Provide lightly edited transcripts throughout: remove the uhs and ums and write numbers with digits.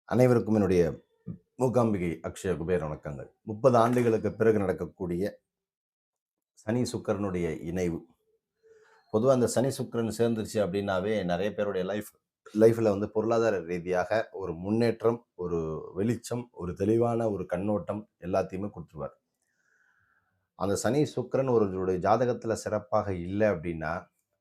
அனைவருக்கும் என்னுடைய மூகாம்பிகை அக்ஷய குபேர வணக்கங்கள். 30 ஆண்டுகளுக்கு பிறகு நடக்கக்கூடிய சனி சுக்கிரனுடைய இணைவு. பொதுவா அந்த சனி சுக்கிரன் சேர்ந்துருச்சு அப்படின்னாவே நெறைய பேருடைய லைஃப்ல வந்து பொருளாதார ரீதியாக ஒரு முன்னேற்றம், ஒரு வெளிச்சம், ஒரு தெளிவான ஒரு கண்ணோட்டம் எல்லாத்தையுமே குடுத்துருவார். அந்த சனி சுக்கிரன் ஒருவருடைய ஜாதகத்துல சிறப்பாக இல்ல அப்படின்னா,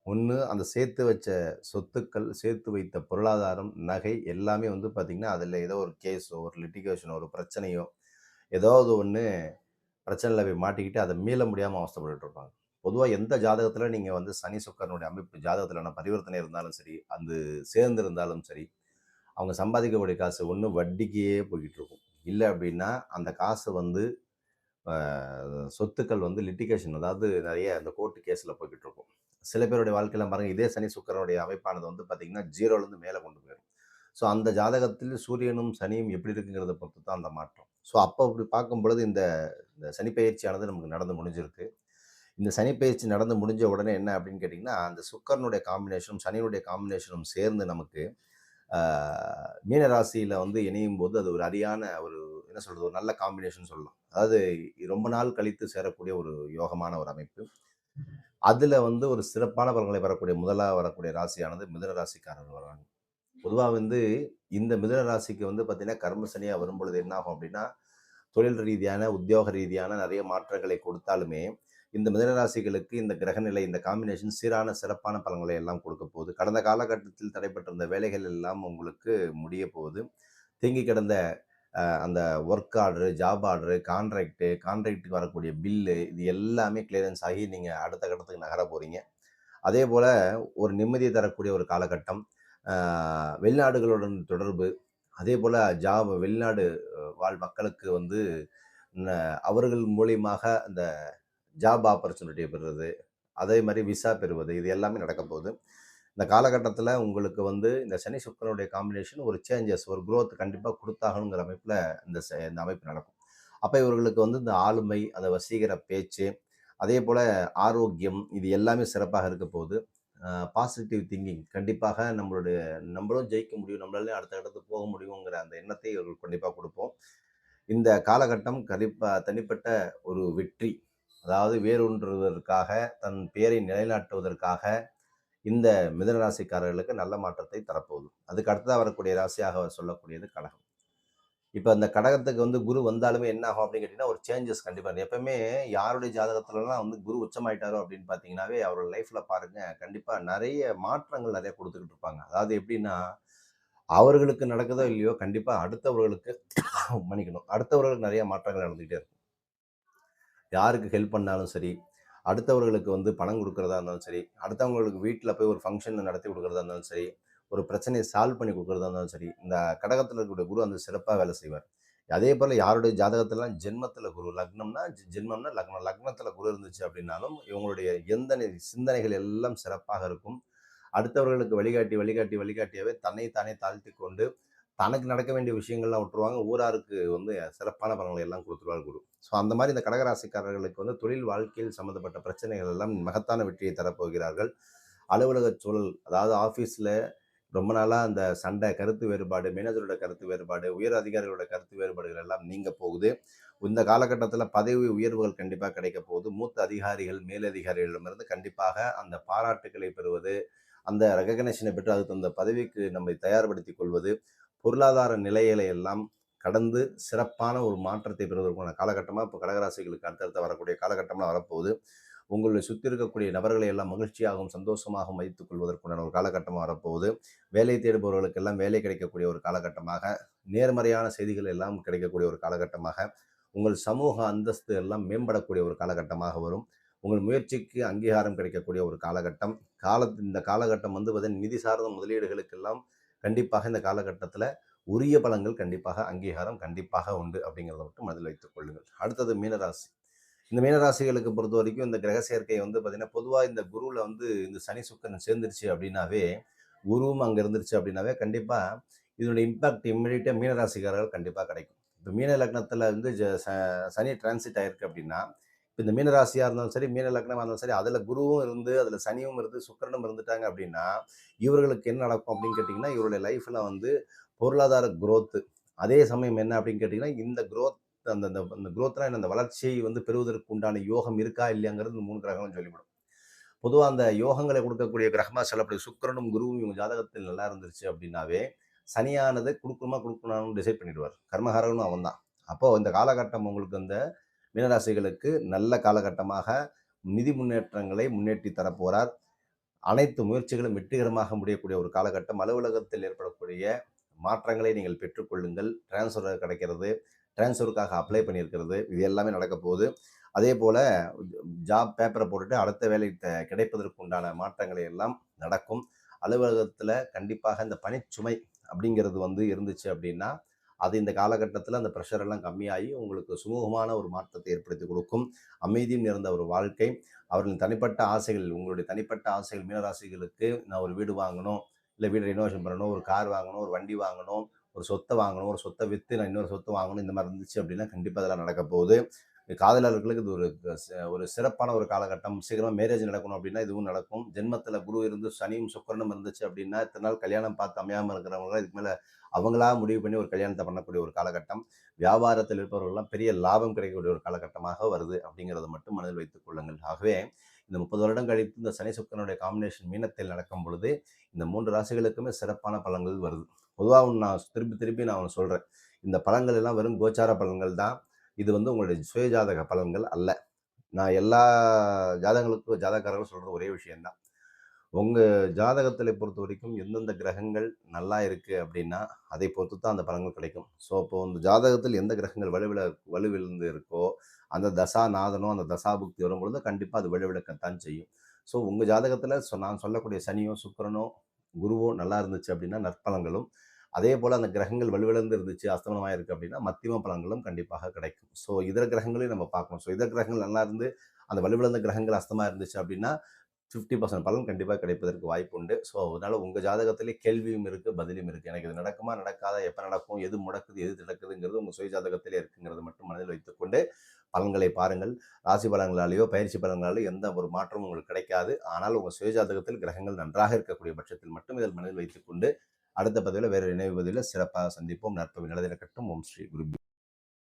ஒண்ணு அந்த சேர்த்து வச்ச சொத்துக்கள், சேர்த்து வைத்த பொருளாதாரம், நகை எல்லாமே வந்து பார்த்தீங்கன்னா, அதில ஏதோ ஒரு கேஸோ, ஒரு லிட்டிகேஷனோ, ஒரு பிரச்சனையோ, ஏதாவது ஒண்ணு பிரச்சனையில போய் மாட்டிக்கிட்டு அத மீள முடியாம அவஸ்தைப்பட்டுட்டு இருப்பாங்க. பொதுவா எந்த ஜாதகத்துல நீங்க வந்து சனி, சுக்கிரனுடைய அமைப்பு ஜாதகத்துலனா பரிவர்த்தனை இருந்தாலும் சரி, அது சேர்ந்து இருந்தாலும் சரி, அவங்க சம்பாதிக்கக்கூடிய காசு ஒண்ணு வட்டிக்கே போய்க்கிட்டு இருக்கும். இல்ல அப்படின்னா, அந்த காசு வந்து அ சொத்துக்கள் வந்து லிட்டிகேஷன் அதாவது நெறைய அந்த கோர்ட் கேஸ்ல போய்க்கிட்டு இருக்கும். சில பேருடைய வாழ்க்கையில பாருங்க, இதே சனி, சுக்கிரனுடைய அமைப்பானது வந்து பார்த்தீங்கன்னா, 0லேருந்து மேல கொண்டு போயிரும். ஸோ அந்த ஜாதகத்தில் சூரியனும், சனியும் எப்படி இருக்குங்கிறத பொறுத்து தான் அந்த மாற்றம். ஸோ அப்போ அப்படி பார்க்கும் பொழுது இந்த இந்த சனி பெயர்ச்சியானது நமக்கு நடந்து முடிஞ்சிருக்கு. இந்த சனி பெயர்ச்சி நடந்து முடிஞ்ச உடனே என்ன அப்படின்னு கேட்டிங்கன்னா, அந்த சுக்கிரனுடைய காம்பினேஷனும், சனியினுடைய காம்பினேஷனும் சேர்ந்து நமக்கு ஆ மீன ராசியில வந்து இணையும்போது, அது ஒரு அரியான ஒரு என்ன சொல்றது? ஒரு நல்ல காம்பினேஷன் சொல்லலாம். அதாவது ரொம்ப நாள் கழித்து சேரக்கூடிய ஒரு யோகமான ஒரு அமைப்பு. அதுல வந்து ஒரு சிறப்பான பலன்களை பெறக்கூடிய முதலா வரக்கூடிய ராசியானது மிதுன ராசிக்காரர்கள் வராங்க. பொதுவா வந்து இந்த மிதுன ராசிக்கு வந்து பார்த்தீங்கன்னா, கர்ம சனியா வரும்பொழுது என்ன ஆகும் அப்டின்னா, தொழில் ரீதியான, உத்தியோக ரீதியான நெறைய மாற்றங்களை கொடுத்தாலுமே, இந்த மிதுன ராசிகளுக்கு இந்த கிரகநிலை, இந்த காம்பினேஷன் சீரான, சிறப்பான பலன்களை எல்லாம் கொடுக்க போகுது. கடந்த காலகட்டத்தில் தடைப்பட்டிருந்த வேலைகள் எல்லாம் உங்களுக்கு முடிய போகுது. தேங்கி கிடந்த அந்த ஒர்க் ஆர்டரு, ஜாப் ஆர்டரு, கான்ட்ராக்ட்டுக்கு வரக்கூடிய பில்லு இது எல்லாமே கிளியரன்ஸ் ஆகி நீங்க அடுத்த கட்டத்துக்கு நகர போறீங்க. அதேபோல ஒரு நிம்மதிய தரக்கூடிய ஒரு காலகட்டம். அ வெளிநாடுகளுடன் தொடர்பு, அதேபோல வெளிநாடு வாழ் மக்களுக்கு வந்து ந அவர்கள் மூலியமாக இந்த ஜாப் ஆப்பர்ச்சுனிட்டிய பெறுறது, அதே மாரி விசா பெறுவது, இது எல்லாமே நடக்கப் போகுது. இந்த காலகட்டத்தில உங்களுக்கு வந்து இந்த சனி, சுக்கிரனுடைய காம்பினேஷன் ஒரு சேஞ்சஸ், ஒரு குரோத் கண்டிப்பா குடுத்தாகணுங்கிற அமைப்புல இந்த அமைப்பு நடக்கும். அப்ப இவர்களுக்கு வந்து இந்த ஆளுமை, அந்த வசீகர பேச்சு, அதேபோல ஆரோக்கியம் இது எல்லாமே சிறப்பாக இருக்க போகுது. பாசிட்டிவ் திங்கிங் கண்டிப்பாக நம்மளும் ஜெயிக்க முடியும். நம்மளாலயும் அடுத்த கட்டத்துக்கு போக முடியுங்கிற அந்த எண்ணத்தை இவர்களுக்கு கண்டிப்பா குடுப்போம். இந்த காலகட்டம் கண்டிப்பா தனிப்பட்ட ஒரு வெற்றி. அதாவது வேரூன்றுவதற்காக, தன் பெயரை நிலைநாட்டுவதற்காக இந்த மிதுன ராசிக்காரர்களுக்கு நல்ல மாற்றத்தை தரப்போகுது. அதுக்கு அடுத்ததா வரக்கூடிய ராசியாக சொல்லக்கூடியது கடகம். இப்ப அந்த கடகத்துக்கு வந்து குரு வந்தாலுமே என்ன ஆகும் அப்படின்னு கேட்டீங்கன்னா, ஒரு சேஞ்சஸ் கண்டிப்பா. எப்பவுமே யாருடைய ஜாதகத்துலலாம் வந்து குரு உச்சமாயிட்டாரோ அப்படின்னு பார்த்தீங்கன்னாவே, அவரோட லைஃப்ல பாருங்க, கண்டிப்பா நெறைய மாற்றங்கள் நெறைய குடுத்துக்கிட்டு இருப்பாங்க. அதாவது எப்படின்னா, அவர்களுக்கு நடக்குதோ இல்லையோ, கண்டிப்பா அடுத்தவர்களுக்கு மன்னிக்கணும். அடுத்தவர்களுக்கு நெறைய மாற்றங்கள் நடந்துகிட்டே இருக்கும். யாருக்கு ஹெல்ப் பண்ணாலும் சரி, அடுத்தவர்களுக்கு வந்து பணம் குடுக்குறதா இருந்தாலும் சரி, அடுத்தவங்களுக்கு வீட்ல போய் ஒரு ஃபங்ஷன் நடத்தி குடுக்குறதா இருந்தாலும் சரி, ஒரு பிரச்சனைய சால்வ் பண்ணி குடுக்குறதா இருந்தாலும் சரி, இந்த கடகத்தில இருக்கக்கூடிய குரு வந்து சிறப்பா வேலை செய்வார். அதேபோல யாருடைய ஜாதகத்திலலாம் ஜென்மத்தில குரு லக்னம்னா ஜென்மம்னா லக்னம். லக்னத்தில குரு இருந்துச்சு அப்படின்னாலும், இவங்களுடைய சிந்தனைகள் எல்லாம் சிறப்பாக இருக்கும். அடுத்தவர்களுக்கு வழிகாட்டியாவே தன்னை தானே தாழ்த்திக் கொண்டு, தனக்கு நடக்க வேண்டிய விஷயங்கள்லாம் விட்டுருவாங்க. ஊராருக்கு வந்து சிறப்பான பலன்களை எல்லாம் குடுத்துருவார் குரு. ஸோ அந்த மாரி இந்த கடகராசிக்காரர்களுக்கு வந்து தொழில் வாழ்க்கையில் சம்மந்தப்பட்ட பிரச்சனைகள் எல்லாம் மகத்தான வெற்றியை தரப்போகிறார்கள். அலுவலக சூழல், அதாவது ஆஃபீஸ்ல ரொம்ப நாளா அந்த சண்டை, கருத்து வேறுபாடு, மேனேஜரோட கருத்து வேறுபாடு, உயர் அதிகாரிகளோட கருத்து வேறுபாடுகள் எல்லாம் நீங்க போகுது. இந்த காலகட்டத்தில பதவி உயர்வுகள் கண்டிப்பா கிடைக்கப் போகுது. மூத்த அதிகாரிகள், மேலதிகாரிகளிடமிருந்து கண்டிப்பாக அந்த பாராட்டுக்களை பெறுவது, அந்த ரெகக்னிஷன பெற்று அதுக்கு அந்த பதவிக்கு நம்மை தயார்படுத்திக் கொள்வது, பொருளாதார நிலைகளை எல்லாம் கடந்து சிறப்பான ஒரு மாற்றத்தை பெறுவதற்கான காலகட்டமா இப்ப கடகராசிகளுக்கு அடுத்தடுத்து வரக்கூடிய காலகட்டம்லாம் வரப்போகுது. உங்களை சுத்தி இருக்கக்கூடிய நபர்களை எல்லாம் மகிழ்ச்சியாகவும், சந்தோஷமாகவும் வைத்துக் கொள்வதற்குண்டான ஒரு காலகட்டமா வரப்போகுது. வேலை தேடுபவர்களுக்கெல்லாம் வேலை கிடைக்கக்கூடிய ஒரு காலகட்டமாக, நேர்மறையான செய்திகள் எல்லாம் கிடைக்கக்கூடிய ஒரு காலகட்டமாக, உங்கள் சமூக அந்தஸ்து எல்லாம் மேம்படக்கூடிய ஒரு காலகட்டமாக வரும். உங்கள் முயற்சிக்கு அங்கீகாரம் கிடைக்கக்கூடிய ஒரு காலகட்டம். இந்த காலகட்டம் வந்து பார்த்தீங்கன்னா, நிதி சார்ந்த முதலீடுகளுக்கெல்லாம் கண்டிப்பாக இந்த காலகட்டத்தில உரிய பலன்கள் கண்டிப்பாக அங்கீகாரம் கண்டிப்பாக உண்டு அப்படிங்கிறத மட்டும் மனதில் வைத்துக் கொள்ளுங்கள். அடுத்தது மீனராசி. இந்த மீனராசிகளுக்கு பொறுத்தவரைக்கும் இந்த கிரக சேர்க்கை வந்து பார்த்தீங்கன்னா, பொதுவா இந்த குருவுல வந்து இந்த சனி, சுக்கிரன் சேர்ந்துருச்சு அப்படின்னாவே, குருவும் அங்க இருந்துருச்சு அப்படின்னாவே, கண்டிப்பா இதனுடைய இம்பாக்ட் இம்மீடியட்டா மீனராசிக்காரர்கள் கண்டிப்பா கிடைக்கும். இப்ப மீன லக்னத்தில வந்து ஜ ச சனி டிரான்சிட் ஆயிருக்கு அப்படின்னா, இப்ப இந்த மீன ராசியா இருந்தாலும் சரி, மீன லக்னமா இருந்தாலும் சரி, அதுல குருவும் இருந்து, அதுல சனியும் இருந்து, சுக்கிரனும் இருந்துட்டாங்க அப்படின்னா, இவர்களுக்கு என்ன நடக்கும் அப்படின்னு கேட்டீங்கன்னா, இவருடைய லைஃப்ல வந்து பொருளாதார குரோத், அதே சமயம் என்ன அப்படின்னு கேட்டிங்கன்னா, இந்த குரோத் அந்த அந்த அந்த குரோத்னா என்ன, அந்த வளர்ச்சியை வந்து பெறுவதற்கு உண்டான யோகம் இருக்கா இல்லையாங்கிறது இந்த 3 கிரகங்களும் சொல்லிவிடும். பொதுவா அந்த யோகங்களை கொடுக்கக்கூடிய கிரகமா சொல்லக்கூடிய சுக்கிரனும், குருவும் இவங்க ஜாதகத்தில் நல்லா இருந்துருச்சு அப்படின்னாவே, சனியானது குடுக்கணுமா குடுக்கக்கூடாதுன்னு டிசைட் பண்ணிடுவார். கர்மகாரகனும் அவன் தான். அப்போ இந்த காலகட்டம் உங்களுக்கு இந்த மீனராசிகளுக்கு நல்ல காலகட்டமாக நிதி முன்னேற்றங்களை முன்னேற்றி தரப்போறார். அனைத்து முயற்சிகளும் வெற்றிகரமாக முடியக்கூடிய ஒரு காலகட்டம். அலுவலகத்தில் ஏற்படக்கூடிய மாற்றங்களை நீங்கள் பெற்றுக்கொள்ளுங்கள். டிரான்ஸ்ஃபர் கிடைக்கிறது, டிரான்ஸ்ஃபருக்காக அப்ளை பண்ணியிருக்கிறது, இது எல்லாமே நடக்க போகுது. அதே போல ஜாப் பேப்பரை போட்டுட்டு அடுத்த வேலை கிடைப்பதற்கு உண்டான மாற்றங்களை எல்லாம் நடக்கும். அலுவலகத்தில் கண்டிப்பாக இந்த பணிச்சுமை அப்படிங்கிறது வந்து இருந்துச்சு அப்படின்னா, அது இந்த காலகட்டத்தில் அந்த ப்ரெஷர் எல்லாம் கம்மியாகி உங்களுக்கு சுமூகமான ஒரு மாற்றத்தை ஏற்படுத்தி கொடுக்கும். அமைதியும் நிறைந்த ஒரு வாழ்க்கை. அவர்களின் தனிப்பட்ட ஆசைகள், உங்களுடைய தனிப்பட்ட ஆசைகள் மீனராசிகளுக்கு, நான் ஒரு வீடு வாங்கணும், இல்லை வீடு ரெனோவேஷன் பண்ணணும், ஒரு கார் வாங்கணும், ஒரு வண்டி வாங்கணும், ஒரு சொத்தை வாங்கணும், ஒரு சொத்தை விற்று நான் இன்னொரு சொத்து வாங்கணும், இந்த மாதிரி இருந்துச்சு அப்படின்னா கண்டிப்பாக அதெல்லாம் நடக்க போகுது. காதலர்களுக்கு இது ஒரு சிறப்பான ஒரு காலகட்டம். சீக்கிரமா மேரேஜ் நடக்கணும் அப்படின்னா இதுவும் நடக்கும். ஜென்மத்தில் குரு இருந்து சனியும் சுக்கிரனும் இருந்துச்சு அப்படின்னா இத்தனை நாள் கல்யாணம் பார்த்து அமையாமல் இருக்கிறவங்க இதுக்கு மேலே அவங்களா முடிவு பண்ணி ஒரு கல்யாணத்தை பண்ணக்கூடிய ஒரு காலகட்டம். வியாபாரத்தில் இருப்பவர்கள்லாம் பெரிய லாபம் கிடைக்கக்கூடிய ஒரு காலகட்டமாக வருது அப்படிங்கிறத மட்டும் மனதில் வைத்துக் கொள்ளுங்கள். ஆகவே இந்த 30 வருடம் கழித்து இந்த சனி சுக்கிரனுடைய காம்பினேஷன் மீனத்தில் நடக்கும் பொழுது இந்த 3 ராசிகளுக்குமே சிறப்பான பலன்கள் வருது. பொதுவாக நான் திருப்பி திருப்பி நான் ஒன்று சொல்கிறேன். இந்த பலன்கள் எல்லாம் வெறும் கோச்சார பலன்கள் தான். இது வந்து உங்களுடைய சுயஜாதக பலன்கள் அல்ல. நான் எல்லா ஜாதகங்களுக்கும் ஜாதகக்காரர்களும் சொல்கிற ஒரே விஷயம்தான். உங்கள் ஜாதகத்தில் பொறுத்த வரைக்கும் எந்தெந்த கிரகங்கள் நல்லா இருக்குது அப்படின்னா அதை பொறுத்து தான் அந்த பலன்கள் கிடைக்கும். ஸோ இப்போ இந்த ஜாதகத்தில் எந்த கிரகங்கள் வலுவிழந்து இருக்கோ அந்த தசா நாதனோ அந்த தசாபுக்தி வரும்பொழுது கண்டிப்பாக அது வலுவிழக்கத்தான் செய்யும். ஸோ உங்கள் ஜாதகத்தில் நான் சொல்லக்கூடிய சனியோ சுக்கிரனோ குருவோ நல்லா இருந்துச்சு அப்படின்னா நற்பலன்களும், அதே போல் அந்த கிரகங்கள் வலுவிழந்து இருந்துச்சு அஸ்தமனமாக இருக்குது அப்படின்னா மத்தியம பலன்களும் கண்டிப்பாக கிடைக்கும். ஸோ இதர கிரகங்களையும் நம்ம பார்க்கணும். ஸோ இதர கிரகங்கள் நல்லா இருந்து அந்த வலுவிழந்த கிரகங்கள் அஸ்தமாக இருந்துச்சு அப்படின்னா 50% பலன் கண்டிப்பாக கிடைப்பதற்கு வாய்ப்பு உண்டு. ஸோ அதனால் உங்கள் ஜாதகத்திலே கேள்வியும் இருக்குது, பதிலும் இருக்குது. எனக்கு இது நடக்குமா நடக்காதா, எப்போ நடக்கும், எது முடக்குது எது நடக்குதுங்கிறது உங்கள் சுய ஜாதகத்திலே இருக்குங்கிறது மட்டும் மனதில் வைத்துக்கொண்டு பலன்களை பாருங்கள். ராசி பலன்களாலேயோ பயிற்சி பலன்களாலேயோ எந்த ஒரு மாற்றமும் உங்களுக்கு கிடைக்காது. ஆனால் உங்கள் சுய ஜாதகத்தில் கிரகங்கள் நன்றாக இருக்கக்கூடிய பட்சத்தில் மட்டும் இதில் மனதில் வைத்துக்கொண்டு அடுத்த பதிவில் வேறு நினைவு பதிவில் சிறப்பாக சந்திப்போம். நற்பவி நல்லது நடக்கட்டும். ஓம் ஸ்ரீ குரு